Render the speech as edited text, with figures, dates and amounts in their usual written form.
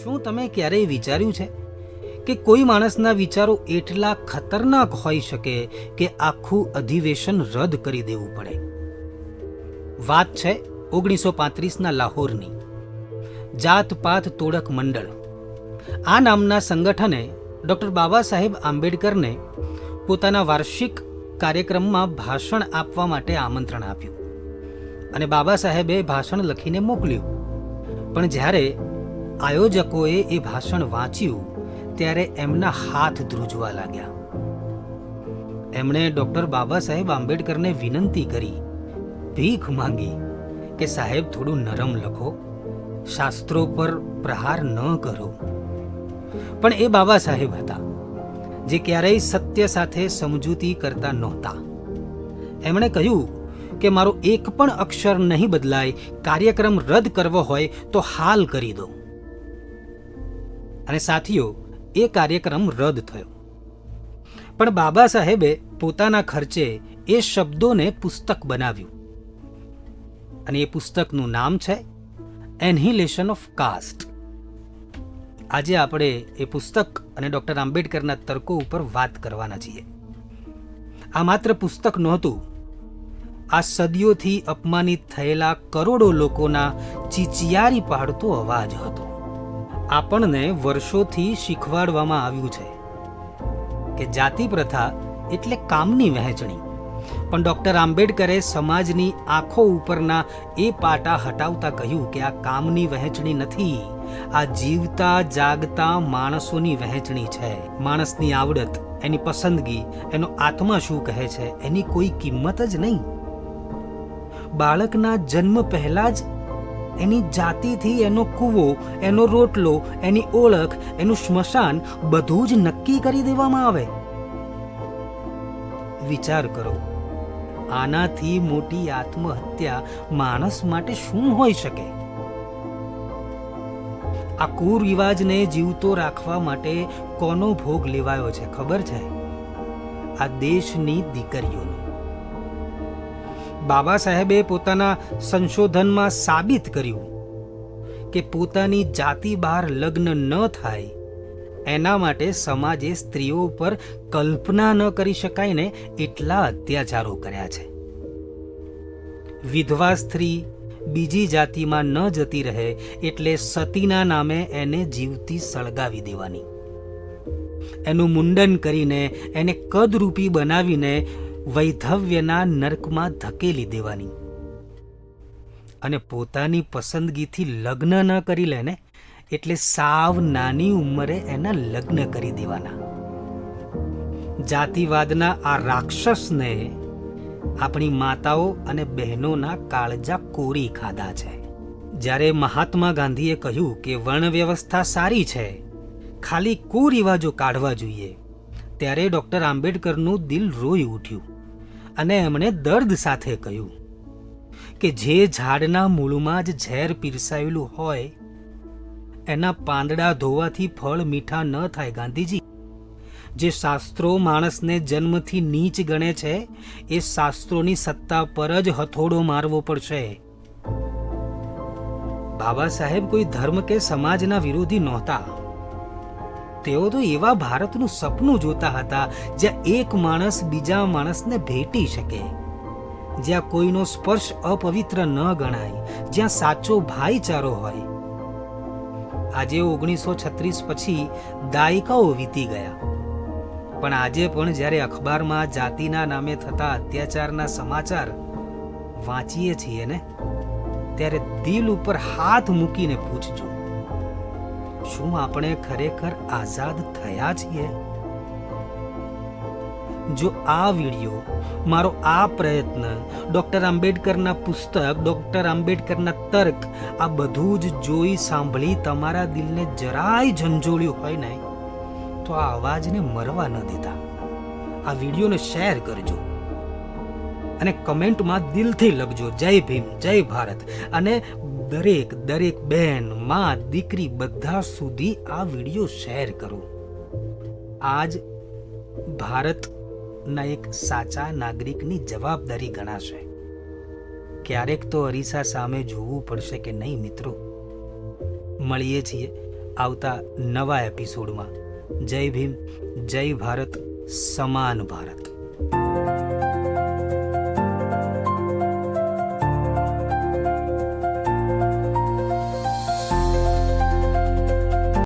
શું તમે ક્યારેય વિચાર્યું છે કે કોઈ માણસના વિચારો એટલા ખતરનાક હોઈ શકે કે આખું અધિવેશન રદ કરી દેવું પડે? વાત છે 1935ના લાહોરની. જાત પાત તોડક મંડળ આ નામના સંગઠને ડૉક્ટર બાબા સાહેબ આંબેડકરને પોતાના વાર્ષિક કાર્યક્રમમાં ભાષણ આપવા માટે આમંત્રણ આપ્યું અને બાબા સાહેબે ભાષણ લખીને મોકલ્યું. પણ જ્યારે આયોજકોએ એ ભાષણ વાંચ્યું ત્યારે એમના હાથ ધ્રુજવા લાગ્યા. એમણે ડૉક્ટર બાબા સાહેબ આંબેડકરને વિનંતી કરી, ભીખ માંગી કે સાહેબ થોડું નરમ લખો, શાસ્ત્રો પર પ્રહાર ન કરો. પણ એ બાબા સાહેબ હતા જે ક્યારેય સત્ય સાથે સમજૂતી કરતા નહોતા. એમણે કહ્યું કે મારો એક પણ અક્ષર નહીં બદલાય, કાર્યક્રમ રદ કરવો હોય તો હાલ કરી દો. અને સાથીઓ, એ કાર્યક્રમ રદ થયો. પણ બાબા સાહેબે પોતાના ખર્ચે એ શબ્દોને પુસ્તક બનાવ્યું અને એ પુસ્તકનું નામ છે એનહિલેશન ઓફ કાસ્ટ. આજે આપણે એ પુસ્તક અને ડૉક્ટર આંબેડકરના તર્કો ઉપર વાત કરવાના છીએ. આ માત્ર પુસ્તક નહોતું, આ સદીઓથી અપમાનિત થયેલા કરોડો લોકોના ચીચિયારી પાડતો અવાજ હતો. આપણને વર્ષોથી શીખવાડવામાં આવ્યું છે કે જાતિ પ્રથા એટલે કામની વહેંચણી, પણ ડૉક્ટર આંબેડકરે સમાજની આંખો ઉપરના એ પાટા હટાવતા કહ્યું કે આ કામની વહેંચણી નથી, આ જીવતા જાગતા માણસોની વહેંચણી છે. માણસની આવડત, એની પસંદગી, એનો આત્મા શું કહે છે એની કોઈ કિંમત જ નહીં. બાળકના જન્મ પહેલા જ એની જાતિથી એનો કૂવો, એનો રોટલો, એની ઓળખ, એનું સ્મશાન બધું જ નક્કી કરી દેવામાં આવે. વિચાર કરો, આનાથી મોટી આત્મહત્યા માણસ માટે શું હોઈ શકે? આ કુરિવાજને જીવતો રાખવા માટે કોનો ભોગ લેવાયો છે ખબર છે? આ દેશની દીકરીઓનો. બાબા સાહેબે પોતાના સંશોધનમાં સાબિત કર્યું કે પોતાની જાતિ બહાર લગ્ન ન થાય એના માટે સમાજે સ્ત્રીઓ પર કલ્પના ન કરી શકાય ને એટલા અત્યાચારો કર્યા છે. વિધવા સ્ત્રી બીજી જાતિમાં ન જતી રહે એટલે સતીના નામે એને જીવતી સળગાવી દેવાની, એનું મુંડન કરીને એને કદરૂપી બનાવીને વૈધવ્યના નર્કમાં ધકેલી દેવાની અને પોતાની પસંદગીથી લગ્ન ન કરી લે ને એટલે સાવ નાની ઉંમરે એના લગ્ન કરી દેવાના. જાતિવાદના આ રાક્ષસને આપણી માતાઓ અને બહેનોના કાળજા કોરી ખાધા છે. જ્યારે મહાત્મા ગાંધીએ કહ્યું કે વર્ણ વ્યવસ્થા સારી છે, ખાલી કુરિવાજો કાઢવા જોઈએ, ત્યારે ડૉક્ટર આંબેડકરનું દિલ રોઈ ઉઠ્યું અને એમણે દર્દ સાથે કહ્યું કે જે ઝાડના મૂળમાં જ ઝેર પીરસાયેલું હોય એના પાંદડા ધોવાથી ફળ મીઠા ન થાય ગાંધીજી. જે શાસ્ત્રો માણસને જન્મથી નીચ ગણે છે એ શાસ્ત્રોની સત્તા પર જ હથોડો મારવો પડશે. બાબા સાહેબ કોઈ ધર્મ કે સમાજના વિરોધી નહોતા. તેઓ તો એવા ભારતનું સપનું જોતા હતા જ્યાં એક માણસ બીજા માણસને ભેટી શકે, જ્યાં કોઈનો સ્પર્શ અપવિત્ર ન ગણાય, જ્યાં સાચો ભાઈચારો હોય. આજે 1936 પછી દાયકાઓ વીતી ગયા, પણ આજે પણ જ્યારે અખબારમાં જાતિના નામે થતા અત્યાચારના સમાચાર વાંચીએ છીએ ને ત્યારે દિલ ઉપર હાથ મૂકીને પૂછજો, શું આપણે ખરેખર આઝાદ થયા છીએ? જો આ વિડિયો, મારો આ પ્રયત્ન, ડૉક્ટર આંબેડકરના પુસ્તક, ડૉક્ટર આંબેડકરના તર્ક આ બધું જ જોઈ સાંભળી તમારા દિલને જરાય ઝંઝોળ્યું હોય ને તો આ અવાજને મરવા ન દેતા. આ વિડીયોને શેર કરજો અને કમેન્ટમાં દિલથી લખજો જય ભીમ, જય ભારત. અને દરેક બહેન, માં, દીકરી બધા સુધી આ વિડીયો શેર કરો. આજ ભારતના એક સાચા નાગરિકની જવાબદારી ગણાશે ક્યારેક તો અરીસા સામે જોવું પડશે કે નહીં મિત્રો? મળીએ છીએ આવતા નવા એપિસોડમાં. જય ભીમ, જય ભારત, સમાન ભારત.